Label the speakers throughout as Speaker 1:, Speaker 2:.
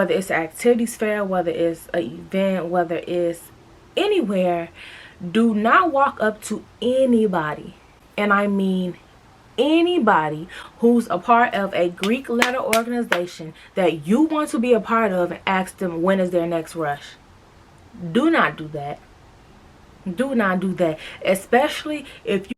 Speaker 1: whether it's an activities fair, whether it's an event, whether it's anywhere, do not walk up to anybody, and I mean anybody who's a part of a Greek letter organization that you want to be a part of, and ask them when is their next rush. Do not do that. Do not do that, especially if you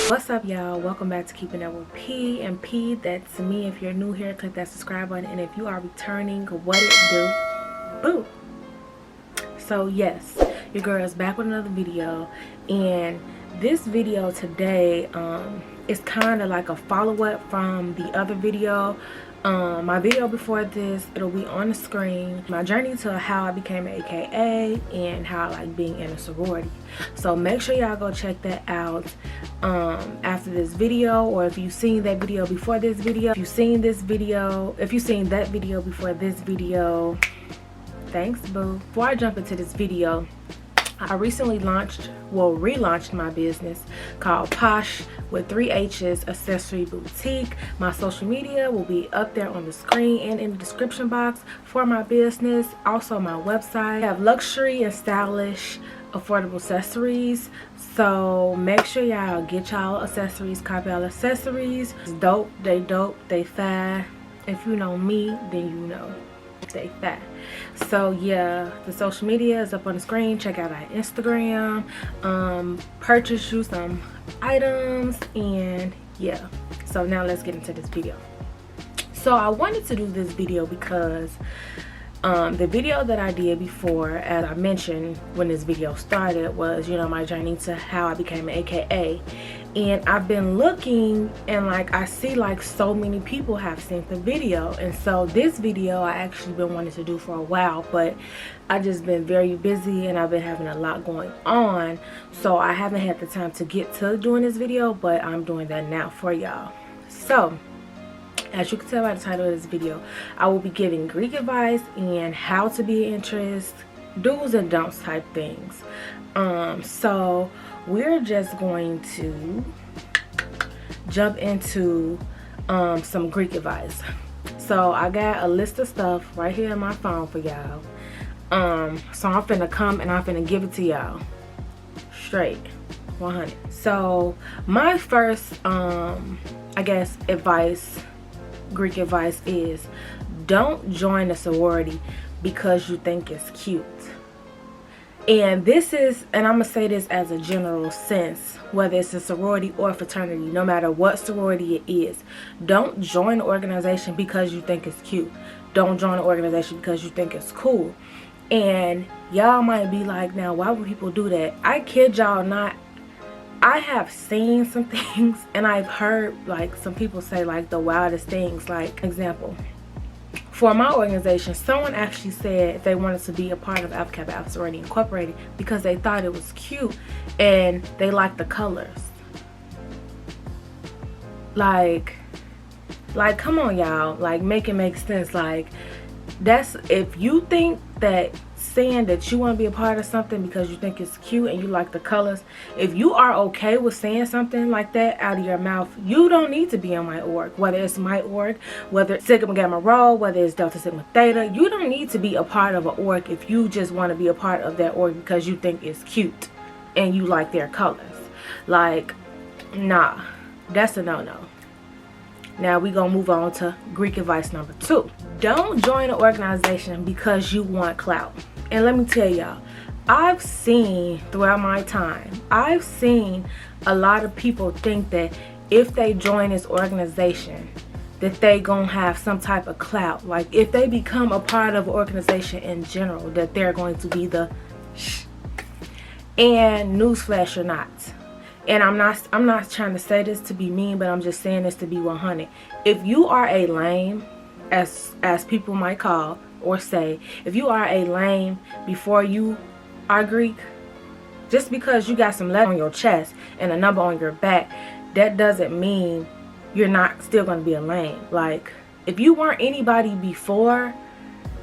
Speaker 1: What's up, y'all? Welcome back to Keeping Up with P. And P, that's me. If you're new here, click that subscribe button, and if you are returning, what it do? Boo! So yes, your girl is back with another video, and this video today is kind of like a follow-up from the other video. My video before this, it'll be on the screen, my journey to how I became an AKA and how I like being in a sorority. So make sure y'all go check that out after this video, or if you've seen that video before this video, if you've seen that video before this video, thanks boo. Before I jump into this video, I recently relaunched my business called Posh with 3 H's Accessory Boutique. My social media will be up there on the screen and in the description box for my business. Also my website. I have luxury and stylish affordable accessories, so make sure y'all get y'all accessories, cop y'all accessories. It's dope, they fire. If you know me, then you know they fat. So yeah, the social media is up on the screen. Check out our Instagram, purchase you some items, and yeah. So now let's get into this video. So I wanted to do this video because the video that I did before, as I mentioned when this video started, was, you know, my journey to how I became an AKA. And I've been looking, and like I see like so many people have seen the video, and so this video I actually been wanting to do for a while, but I just been very busy and I've been having a lot going on, so I haven't had the time to get to doing this video, but I'm doing that now for y'all. So as you can tell by the title of this video, I will be giving Greek advice and how to be an interest, do's and don'ts type things. So we're just going to jump into some Greek advice. So I got a list of stuff right here on my phone for y'all. So I'm finna come and I'm finna give it to y'all straight 100. So my first I guess Greek advice is, don't join a sorority because you think it's cute. And this is, and I'm gonna say this as a general sense, whether it's a sorority or a fraternity, no matter what sorority it is, don't join an organization because you think it's cute. Don't join an organization because you think it's cool. And y'all might be like, now why would people do that? I kid y'all not. I have seen some things, and I've heard like some people say like the wildest things. Like, example, for my organization, someone actually said they wanted to be a part of Alpha Kappa Alpha Sorority Incorporated because they thought it was cute and they liked the colors. Like come on y'all, like make it make sense. Like, that's, if you think that saying that you want to be a part of something because you think it's cute and you like the colors, if you are okay with saying something like that out of your mouth, you don't need to be in my org. Whether it's my org, whether it's Sigma Gamma Rho, whether it's Delta Sigma Theta, you don't need to be a part of an org if you just want to be a part of that org because you think it's cute and you like their colors. Like, nah, that's a no-no. Now we gonna move on to Greek advice number 2. Don't join an organization because you want clout. And let me tell y'all, I've seen throughout my time, I've seen a lot of people think that if they join this organization, that they gonna have some type of clout. Like, if they become a part of an organization in general, that they're going to be the shh. And newsflash or not, and I'm not trying to say this to be mean, but I'm just saying this to be 100. If you are a lame, as people might call or say, if you are a lame before you are Greek, just because you got some letter on your chest and a number on your back, that doesn't mean you're not still going to be a lame. Like, if you weren't anybody before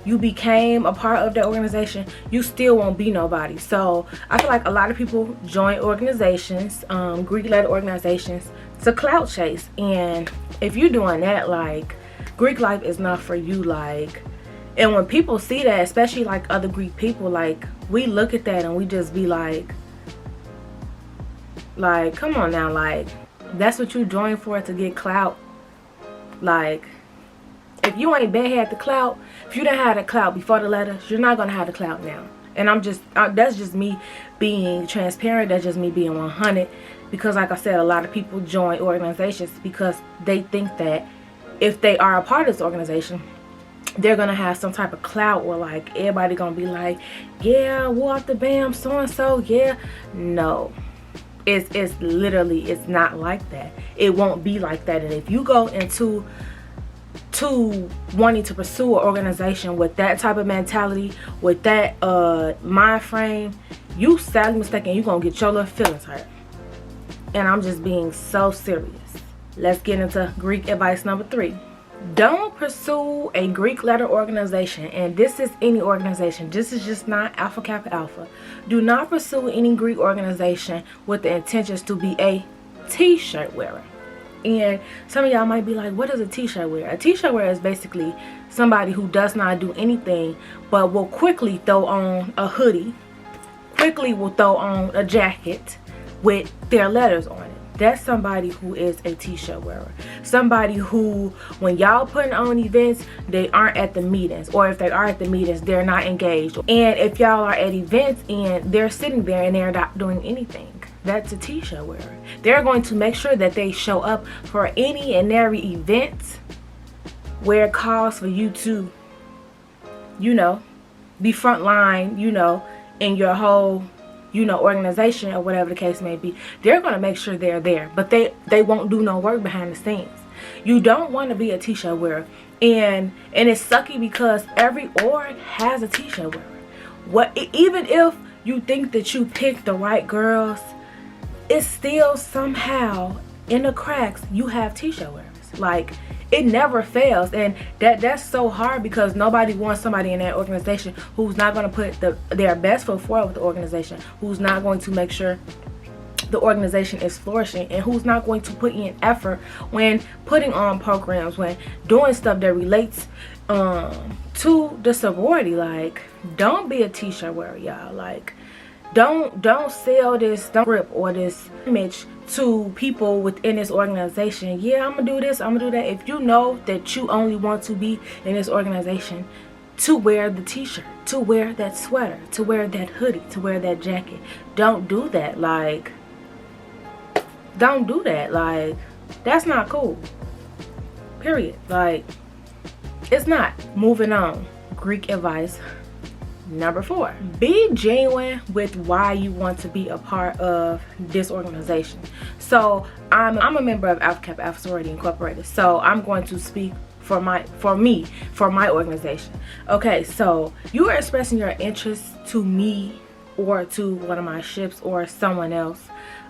Speaker 1: you became a part of that organization, you still won't be nobody. So I feel like a lot of people join organizations, Greek-led organizations, to clout chase. And if you're doing that, like, Greek life is not for you. Like, and when people see that, especially like other Greek people, like, we look at that and we just be like, come on now, like, that's what you joined for, to get clout? Like, if you ain't been had the clout, if you didn't have the clout before the letters, you're not gonna have the clout now. And that's just me being transparent. That's just me being 100. Because like I said, a lot of people join organizations because they think that if they are a part of this organization, they're gonna have some type of clout, or like everybody gonna be like, yeah, walk the bam, so and so, yeah. No, it's literally, it's not like that. It won't be like that. And if you go into wanting to pursue an organization with that type of mentality, with that mind frame, you sadly mistaken, you're gonna get your little feelings hurt. And I'm just being so serious. Let's get into Greek advice number 3. Don't pursue a Greek letter organization. And this is any organization. This is just not Alpha Kappa Alpha. Do not pursue any Greek organization with the intentions to be a t-shirt wearer. And some of y'all might be like, what is a t-shirt wearer? A t-shirt wearer is basically somebody who does not do anything but will quickly throw on a hoodie, quickly will throw on a jacket with their letters on it. That's somebody who is a t-shirt wearer. Somebody who, when y'all putting on events, they aren't at the meetings. Or if they are at the meetings, they're not engaged. And if y'all are at events and they're sitting there and they're not doing anything, that's a t-shirt wearer. They're going to make sure that they show up for any and every event where it calls for you to, you know, be front line, you know, in your whole, you know, organization or whatever the case may be. They're going to make sure they're there, but they won't do no work behind the scenes. You don't want to be a t-shirt wearer. And it's sucky because every org has a t-shirt wearer. Even if you think that you picked the right girls, it's still somehow in the cracks you have t-shirt wearers. Like, it never fails. And that's so hard because nobody wants somebody in that organization who's not going to put their best foot forward with the organization, who's not going to make sure the organization is flourishing, and who's not going to put in effort when putting on programs, when doing stuff that relates to the sorority. Like, don't be a t-shirt wearer, y'all. Like, don't sell this script or this image to people within this organization. Yeah, I'm gonna do this, I'm gonna do that. If you know that you only want to be in this organization to wear the t-shirt, to wear that sweater, to wear that hoodie, to wear that jacket, don't do that. Like, don't do that. Like, that's not cool, period. Like, it's not. Moving on. Greek advice number 4. Be genuine with why you want to be a part of this organization. So I'm a member of Alpha Kappa Alpha Sorority Incorporated. So I'm going to speak for my organization. Okay, so you are expressing your interest to me or to one of my ships or someone else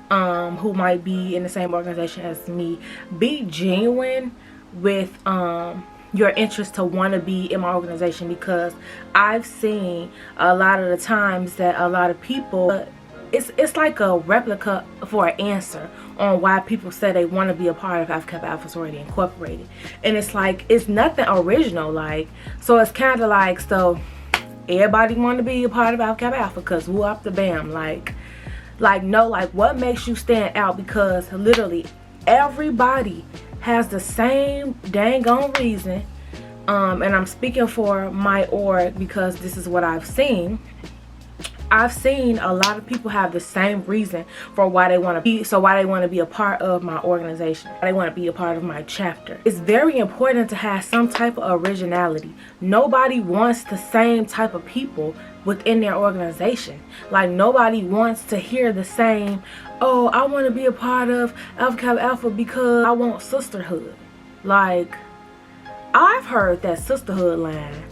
Speaker 1: who might be in the same organization as me. Be genuine with your interest to want to be in my organization, because I've seen a lot of the times that a lot of people, it's like a replica for an answer on why people say they want to be a part of Alpha Kappa Alpha Sorority Incorporated. And it's like, it's nothing original. Like, so it's kind of like, so everybody want to be a part of Alpha Kappa Alpha because whoop the bam. Like no, like, what makes you stand out? Because literally everybody has the same dang on reason, and I'm speaking for my org because this is what I've seen. I've seen a lot of people have the same reason for why they want to be, so why they want to be a part of my organization, why they want to be a part of my chapter. It's very important to have some type of originality. Nobody wants the same type of people within their organization. Like, nobody wants to hear the same, oh, I want to be a part of Alpha Kappa Alpha because I want sisterhood. Like, I've heard that sisterhood line,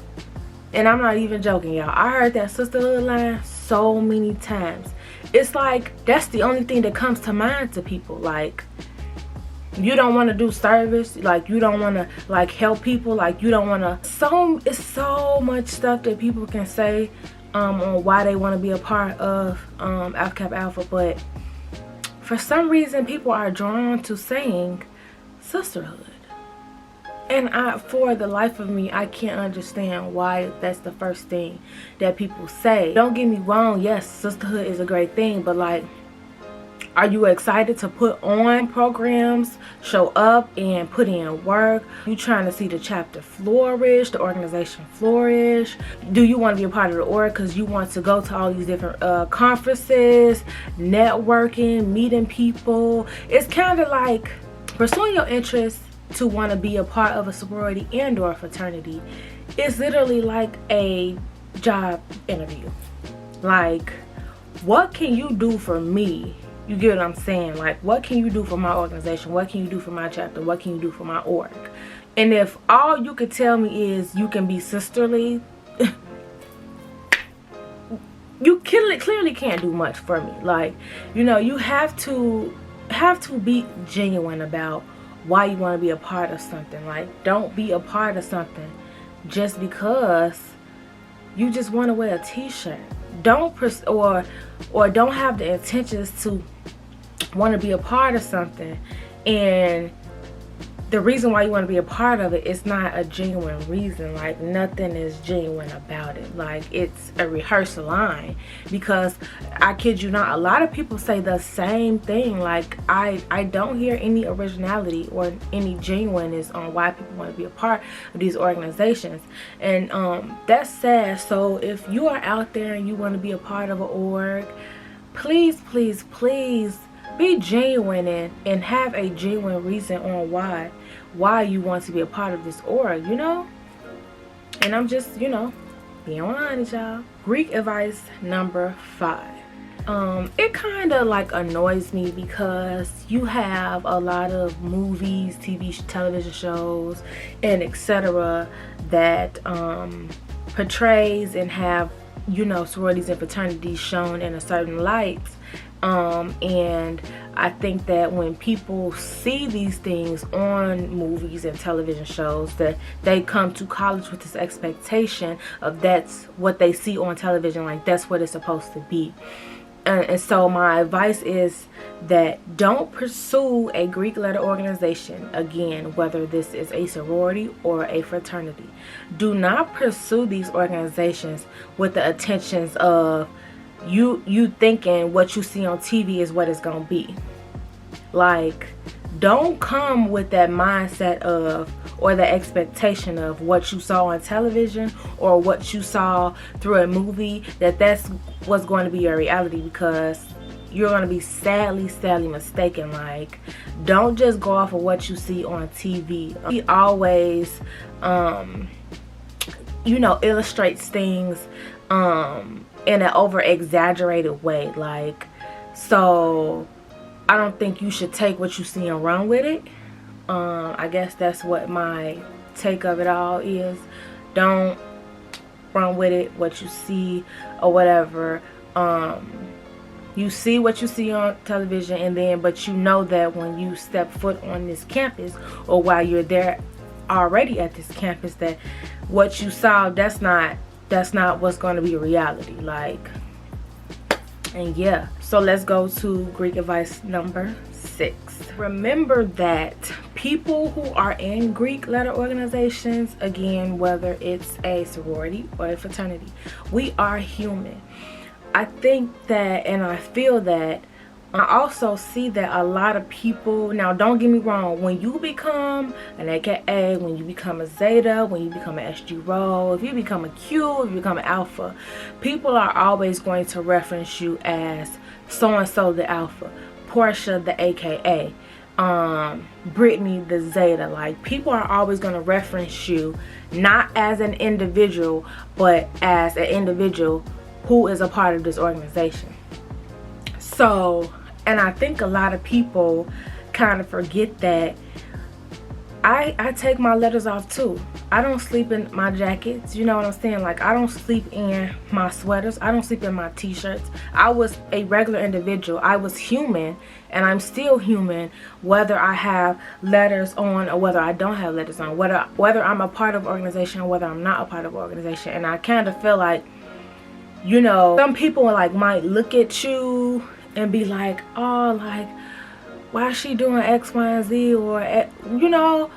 Speaker 1: and I'm not even joking, y'all. I heard that sisterhood line so many times. It's like that's the only thing that comes to mind to people. Like, you don't want to do service, like you don't want to like help people, like you don't want to. It's so much stuff that people can say on why they want to be a part of Alpha Kappa Alpha, but for some reason people are drawn to saying sisterhood. And for the life of me, I can't understand why that's the first thing that people say. Don't get me wrong, yes, sisterhood is a great thing, but like, are you excited to put on programs, show up and put in work? You trying to see the chapter flourish, the organization flourish? Do you want to be a part of the org because you want to go to all these different conferences, networking, meeting people? It's kind of like pursuing your interests to want to be a part of a sorority and or a fraternity. It's literally like a job interview. Like, what can you do for me? You get what I'm saying? Like, what can you do for my organization? What can you do for my chapter? What can you do for my org? And if all you could tell me is you can be sisterly, you clearly can't do much for me. Like, you know, you have to be genuine about why you want to be a part of something. Like, don't be a part of something just because you just want to wear a t-shirt. Don't or don't have the intentions to want to be a part of something, and the reason why you want to be a part of it is not a genuine reason. Like, nothing is genuine about it. Like, it's a rehearsal line. Because I kid you not, a lot of people say the same thing. Like, I don't hear any originality or any genuineness on why people want to be a part of these organizations, and that's sad. So if you are out there and you want to be a part of an org, please be genuine and have a genuine reason on why you want to be a part of this org, you know? And I'm just, you know, being honest, y'all. Greek advice number 5. It kind of like annoys me because you have a lot of movies, television shows, and etc. that portrays and have, you know, sororities and fraternities shown in a certain light. And I think that when people see these things on movies and television shows, that they come to college with this expectation of that's what they see on television, like that's what it's supposed to be. And so my advice is that don't pursue a Greek letter organization, again, whether this is a sorority or a fraternity. Do not pursue these organizations with the intentions of you thinking what you see on TV is what it's gonna be. Like, don't come with that mindset of, or the expectation of what you saw on television or what you saw through a movie, that's what's going to be your reality, because you're going to be sadly mistaken. Like, don't just go off of what you see on TV. He always you know, illustrates things in an over exaggerated way. Like, so I don't think you should take what you see and run with it. I guess that's what my take of it all is. Don't run with it, what you see or whatever. You see what you see on television, and then but you know that when you step foot on this campus, or while you're there already at this campus, that what you saw, that's not what's going to be reality. Like, and yeah, so let's go to Greek advice number 6. Remember that people who are in Greek letter organizations, again, whether it's a sorority or a fraternity, we are human. I think that, and I feel that, I also see that a lot of people, now don't get me wrong, when you become an AKA, when you become a Zeta, when you become an SG Rho, if you become a Q, if you become an Alpha, people are always going to reference you as so-and-so the Alpha, Portia the AKA, Brittany the Zeta. Like, people are always going to reference you not as an individual, but as an individual who is a part of this organization. So, and I think a lot of people kind of forget that I take my letters off too. I don't sleep in my jackets, you know what I'm saying? Like, I don't sleep in my sweaters. I don't sleep in my t-shirts. I was a regular individual. I was human, and I'm still human, whether I have letters on or whether I don't have letters on, whether I'm a part of an organization or whether I'm not a part of an organization. And I kind of feel like, you know, some people like might look at you and be like, oh, like, why is she doing X, Y, and Z, or, you know,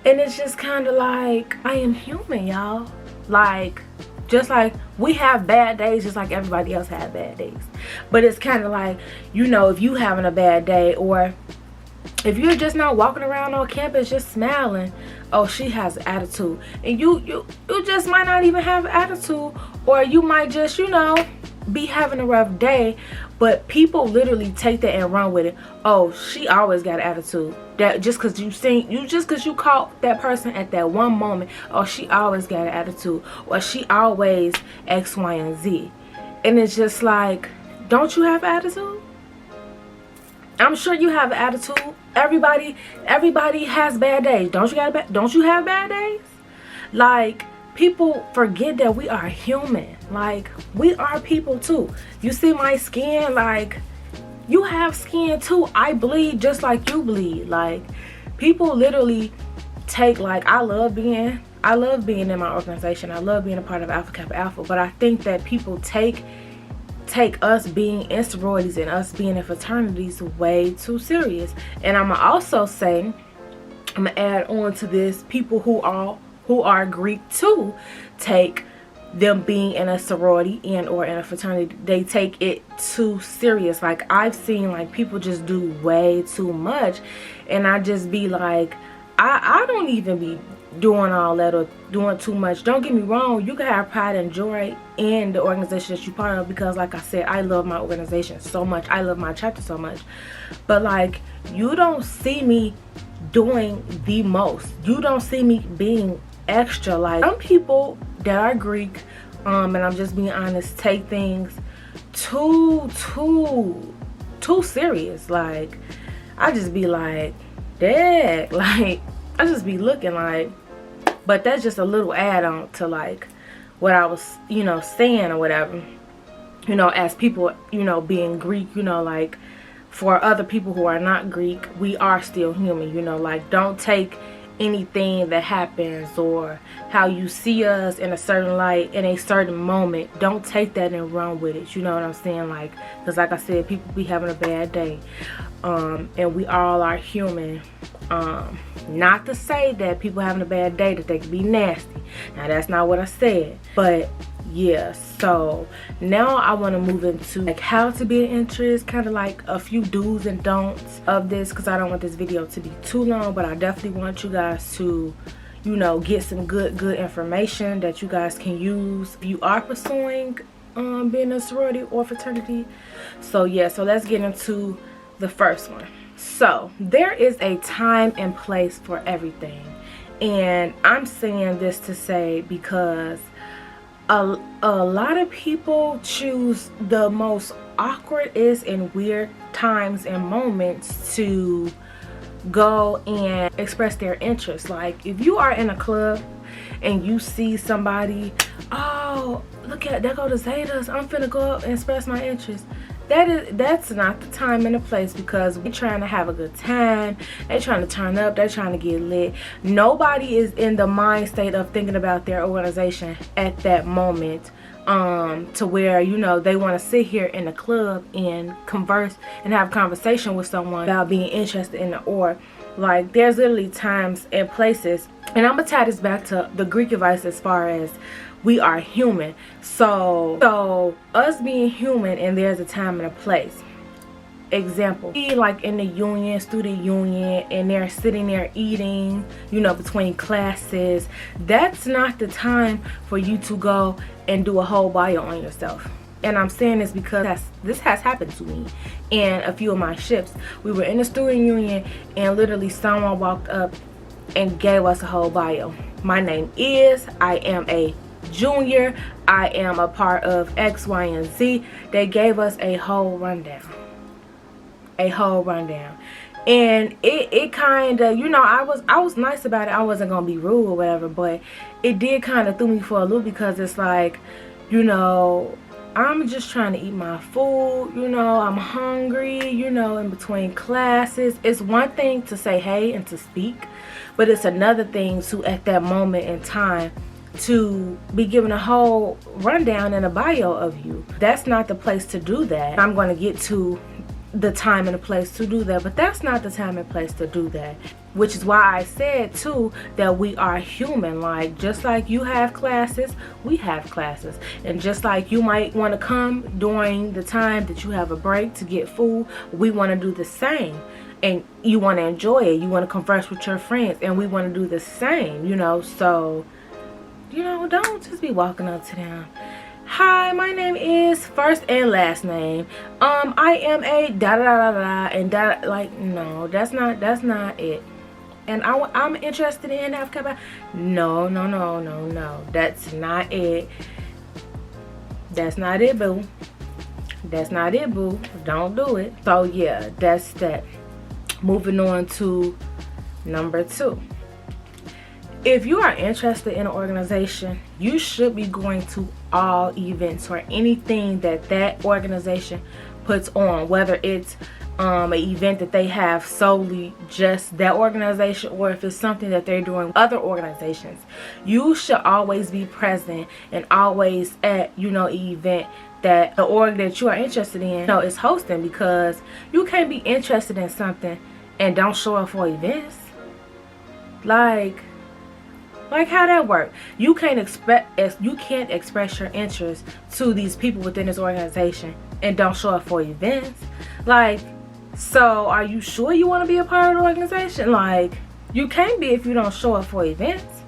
Speaker 1: and it's just kind of like, I am human, y'all. Like, just like we have bad days, just like everybody else have bad days. But it's kind of like, you know, if you having a bad day, or if you're just not walking around on campus just smiling, oh, she has attitude. And you just might not even have attitude, or you might just, you know, be having a rough day. But people literally take that and run with it. Oh, she always got attitude. That just because you caught that person at that one moment. Oh, she always got an attitude, or she always X, Y, and Z. And it's just like, don't you have attitude? I'm sure you have attitude. Everybody has bad days. Don't you have bad days? Like, people forget that we are human. Like, we are people too. You see my skin? Like, you have skin too. I bleed just like you bleed. Like, people literally take, like, I love being in my organization. I love being a part of Alpha Kappa Alpha. But I think that people take us being in sororities and us being in fraternities way too serious. And I'm gonna also say, I'm gonna add on to this, people who are Greek too take them being in a sorority and or in a fraternity, they take it too serious. Like, I've seen like people just do way too much, and I just be like, I don't even be doing all that or doing too much. Don't get me wrong, you can have pride and joy in the organization that you're part of, because like I said, I love my organization so much. I love my chapter so much. But like, you don't see me doing the most. You don't see me being extra. Like, some people that are Greek, and I'm just being honest, take things too serious. Like, I just be like, dang, like, I just be looking like, but that's just a little add-on to like what I was, you know, saying or whatever, you know, as people, you know, being Greek, you know, like, for other people who are not Greek, we are still human, you know. Like, don't take anything that happens or how you see us in a certain light in a certain moment, don't take that and run with it, you know what I'm saying? Like, because like I said, people be having a bad day, and we all are human. Not to say that people having a bad day that they can be nasty. Now, that's not what I said. But yeah, so now I want to move into like how to be an interest, kind of like a few do's and don'ts of this, because I don't want this video to be too long, but I definitely want you guys to, you know, get some good information that you guys can use if you are pursuing being a sorority or fraternity. So yeah, so let's get into the first one. So there is a time and place for everything, and I'm saying this to say because a lot of people choose the most awkwardest and weird times and moments to go and express their interest. Like, if you are in a club and you see somebody, oh, look at, there go the Zetas, I'm finna go up and express my interest. That's not the time and the place, because we're trying to have a good time. They're trying to turn up. They're trying to get lit. Nobody is in the mind state of thinking about their organization at that moment, to where, you know, they want to sit here in the club and converse and have conversation with someone about being interested in the org. Like, there's literally times and places, and I'm gonna tie this back to the Greek advice as far as we are human. So us being human, and there's a time and a place. Example, be like in the union, student union, and they're sitting there eating, you know, between classes. That's not the time for you to go and do a whole bio on yourself. And I'm saying this because this has happened to me in a few of my shifts. We were in the student union, and literally someone walked up and gave us a whole bio. My name is, I am a junior, I am a part of X, Y, and Z. They gave us a whole rundown. And it kind of, you know, I was nice about it. I wasn't gonna be rude or whatever, but it did kind of throw me for a loop, because it's like, you know, I'm just trying to eat my food, you know, I'm hungry, you know, in between classes. It's one thing to say hey and to speak, but it's another thing to, at that moment in time, to be given a whole rundown and a bio of you. That's not the place to do that. I'm going to get to the time and the place to do that, but that's not the time and place to do that. Which is why I said too that we are human. Like, just like you have classes, we have classes, and just like you might want to come during the time that you have a break to get food, we want to do the same. And you want to enjoy it, you want to converse with your friends, and we want to do the same, you know. So, you know, don't just be walking up to them, hi, my name is first and last name, I am a da da da da, and da, like, no, that's not it. And I'm interested in Kappa. No, that's not it. That's not it, boo. That's not it, boo. Don't do it. So yeah, that's that. Moving on to number 2. If you are interested in an organization, you should be going to all events or anything that organization puts on, whether it's an event that they have solely just that organization, or if it's something that they're doing with other organizations. You should always be present and always at, you know, an event that the org that you are interested in, you know, is hosting, because you can't be interested in something and don't show up for events. Like how that work? You can't express your interest to these people within this organization and don't show up for events. Like, so are you sure you want to be a part of the organization? Like, you can't be if you don't show up for events.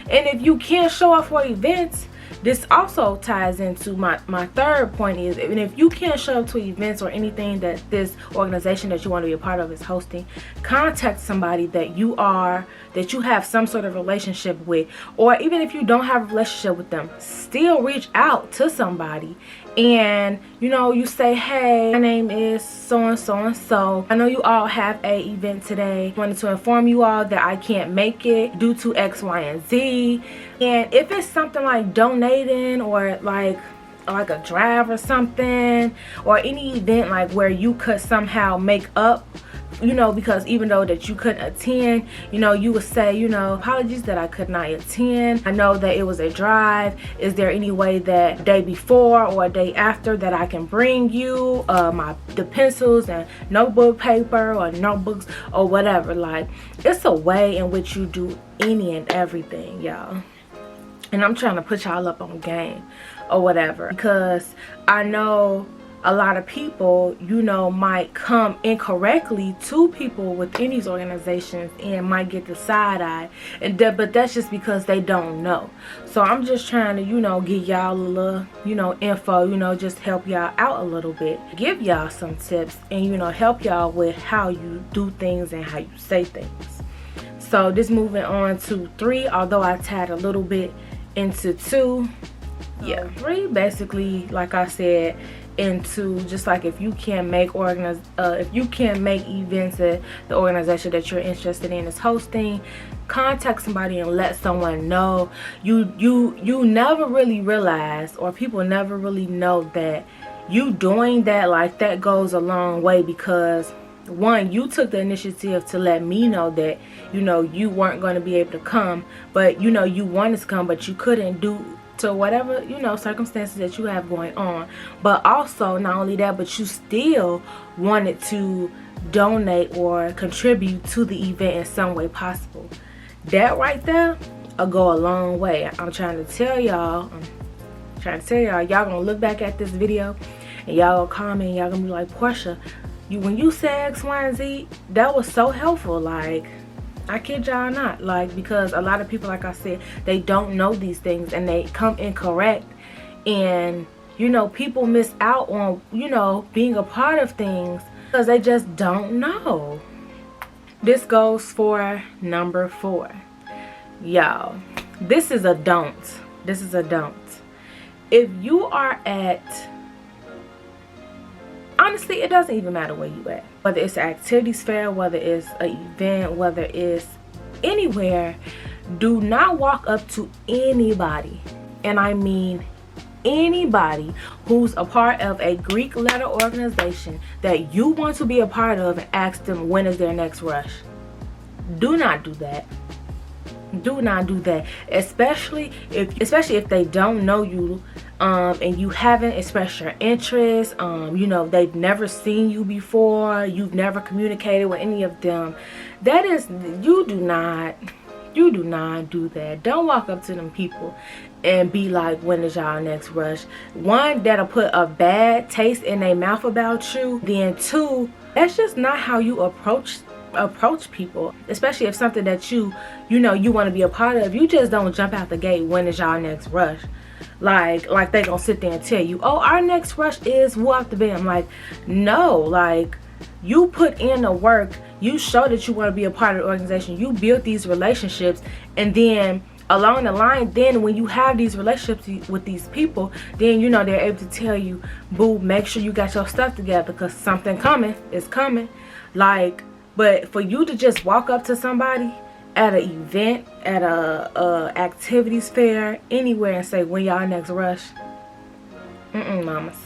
Speaker 1: And if you can't show up for events, this also ties into my third point is, and if you can't show up to events or anything that this organization that you want to be a part of is hosting, contact somebody that you have some sort of relationship with, or even if you don't have a relationship with them, still reach out to somebody. And, you know, you say, hey, my name is so and so and so. I know you all have a event today. I wanted to inform you all that I can't make it due to X, Y, and Z. And if it's something like donating or like a drive or something, or any event like where you could somehow make up, you know, because even though that you couldn't attend, you know, you would say, you know, apologies that I could not attend. I know that it was a drive. Is there any way that day before or a day after that I can bring you the pencils and notebook paper or notebooks or whatever? Like, it's a way in which you do any and everything, y'all. And I'm trying to put y'all up on game or whatever, because I know a lot of people, you know, might come incorrectly to people within these organizations and might get the side eye, but that's just because they don't know. So I'm just trying to, you know, give y'all a little, you know, info, you know, just help y'all out a little bit, give y'all some tips, and, you know, help y'all with how you do things and how you say things. So this moving on to 3, although I tied a little bit into 2. Yeah, 3 basically, like I said, into just like if you can't make events that the organization that you're interested in is hosting, contact somebody and let someone know. You never really realize, or people never really know, that you doing that, like, that goes a long way, because one, you took the initiative to let me know that, you know, you weren't going to be able to come, but, you know, you wanted to come, but you couldn't do to whatever, you know, circumstances that you have going on. But also, not only that, but you still wanted to donate or contribute to the event in some way possible. That right there will go a long way. I'm trying to tell y'all, y'all gonna look back at this video and y'all gonna comment, y'all gonna be like, Portia, when you said X, Y, and Z, that was so helpful. Like, I kid y'all not. Like, because a lot of people, like I said, they don't know these things and they come incorrect, and, you know, people miss out on, you know, being a part of things because they just don't know. This goes for number 4. Y'all, this is a don't. This is a don't. If you are at, honestly, it doesn't even matter where you at. Whether it's an activities fair, whether it's an event, whether it's anywhere, do not walk up to anybody, and I mean anybody, who's a part of a Greek letter organization that you want to be a part of and ask them when is their next rush. Do not do that. Do not do that, especially if they don't know you, and you haven't expressed your interest. You know, they've never seen you before, you've never communicated with any of them. That is, you do not do that. Don't walk up to them people and be like, when is y'all next rush? One, that'll put a bad taste in their mouth about you. Then two, that's just not how you approach people, especially if something that you know you want to be a part of. You just don't jump out the gate, when is y'all next rush? Like they gonna sit there and tell you, oh, our next rush is walk the bed. I'm like, no, like, you put in the work, you show that you want to be a part of the organization, you build these relationships, and then along the line, then when you have these relationships with these people, then you know they're able to tell you, boo, make sure you got your stuff together because something coming is coming. Like, but for you to just walk up to somebody at an event, at a activities fair, anywhere, and say, when y'all next rush, mamas.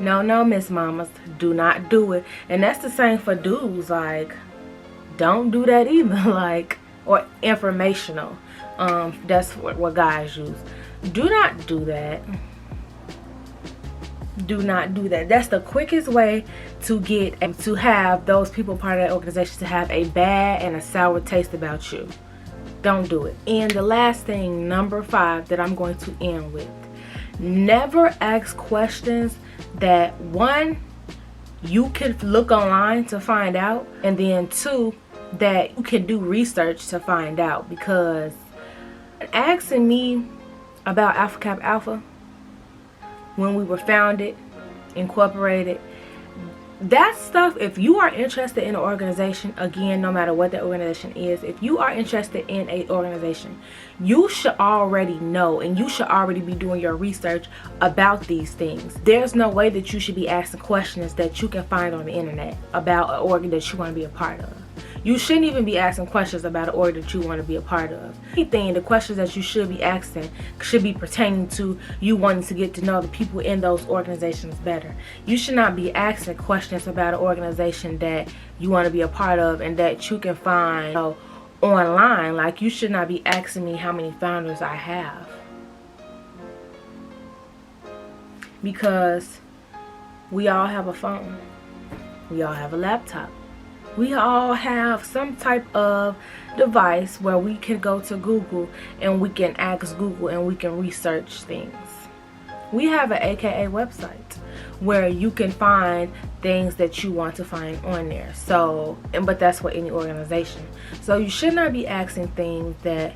Speaker 1: No, Miss Mamas, do not do it. And that's the same for dudes. Like, don't do that either. Like, or informational. That's what guys use. Do not do that. Do not do that. That's the quickest way to have those people part of that organization to have a bad and a sour taste about you. Don't do it. And the last thing, number 5, that I'm going to end with: never ask questions that, one, you can look online to find out, and then 2, that you can do research to find out. Because asking me about Alpha Kappa Alpha, when we were founded, incorporated, that stuff, if you are interested in an organization, again, no matter what the organization is, if you are interested in an organization, you should already know, and you should already be doing your research about these things. There's no way that you should be asking questions that you can find on the internet about an org that you want to be a part of. You shouldn't even be asking questions about an org that you want to be a part of. Anything, the questions that you should be asking should be pertaining to you wanting to get to know the people in those organizations better. You should not be asking questions about an organization that you want to be a part of and that you can find online. Like, you should not be asking me how many founders I have, because we all have a phone, we all have a laptop, we all have some type of device where we can go to Google and we can ask Google and we can research things. We have an AKA website where you can find things that you want to find on there. So, but that's for any organization. So you should not be asking things that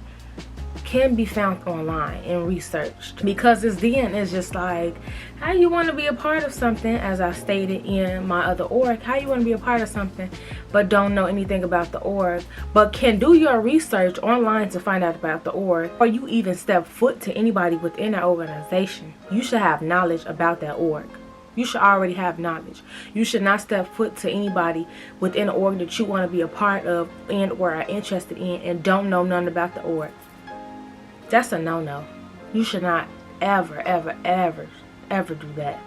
Speaker 1: can be found online and researched, because it's just like, how you want to be a part of something, as I stated in my other org, how you want to be a part of something but don't know anything about the org, but can do your research online to find out about the org, or you even step foot to anybody within that organization. You should have knowledge about that org. You should already have knowledge. You should not step foot to anybody within an org that you want to be a part of and or are interested in and don't know nothing about the org. That's a no-no. You should not ever do that.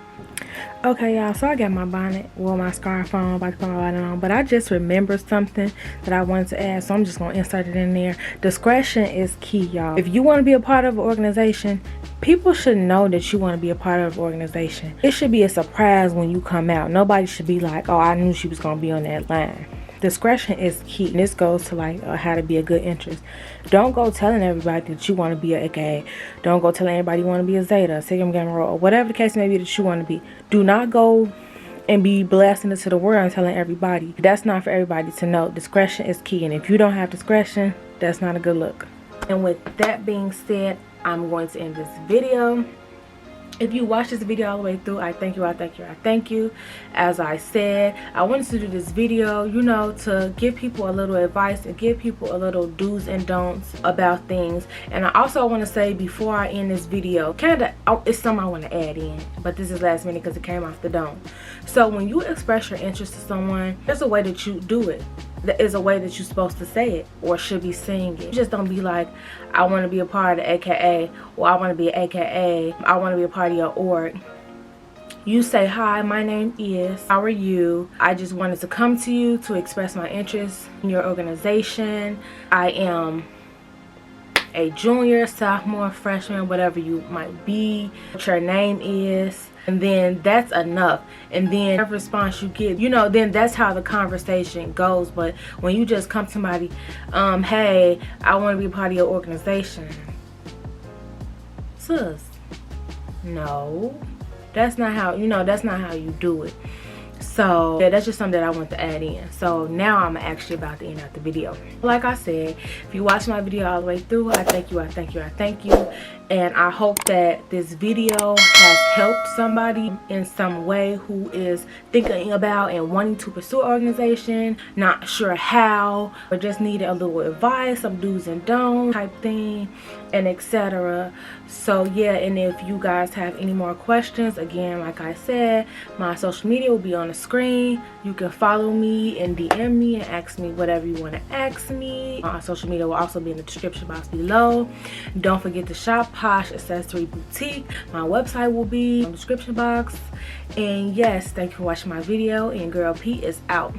Speaker 1: Okay, y'all, so I got my bonnet, well, my scarf on, about to put my bonnet on, but I just remembered something that I wanted to add, so I'm just going to insert it in there. Discretion is key, y'all. If you want to be a part of an organization, people should know that you want to be a part of an organization. It should be a surprise when you come out. Nobody should be like, oh, I knew she was going to be on that line. Discretion is key, and this goes to like how to be a good interest. Don't go telling everybody that you want to be a AKA. Don't go telling everybody you want to be a Zeta, Sigma Gamma Rho, or whatever the case may be that you want to be. Do not go and be blasting it to the world and telling everybody. That's not for everybody to know. Discretion is key, and if you don't have discretion, that's not a good look. And with that being said, I'm going to end this video. If you watch this video all the way through, I thank you, I thank you, I thank you. As I said, I wanted to do this video, you know, to give people a little advice and give people a little do's and don'ts about things. And I also want to say before I end this video, it's something I want to add in, but this is last minute because it came off the dome. So when you express your interest to someone, there's a way that you do it. There is a way that you're supposed to say it or should be saying it. You just don't be like, I want to be a part of the AKA, or I want to be an AKA, I want to be a part of your org. You say, hi, my name is, how are you? I just wanted to come to you to express my interest in your organization. I am a junior, sophomore, freshman, whatever you might be, what your name is. And then that's enough. And then every response you get, you know, then that's how the conversation goes. But when you just come to somebody, hey, I want to be a part of your organization. Sis, no, that's not how, you know, that's not how you do it. So yeah, that's just something that I want to add in. So now I'm actually about to end out the video. Like I said, if you watch my video all the way through, I thank you, I thank you, I thank you. And I hope that this video has helped somebody in some way who is thinking about and wanting to pursue an organization, not sure how, or just needed a little advice, some do's and don'ts type thing, and etc. So yeah, and if you guys have any more questions, again, like I said, my social media will be on the screen. You can follow me and DM me and ask me whatever you want to ask me. My social media will also be in the description box below. Don't forget to shop Posh Accessory Boutique. My website will be in the description box. And yes, thank you for watching my video, and Girl P is out.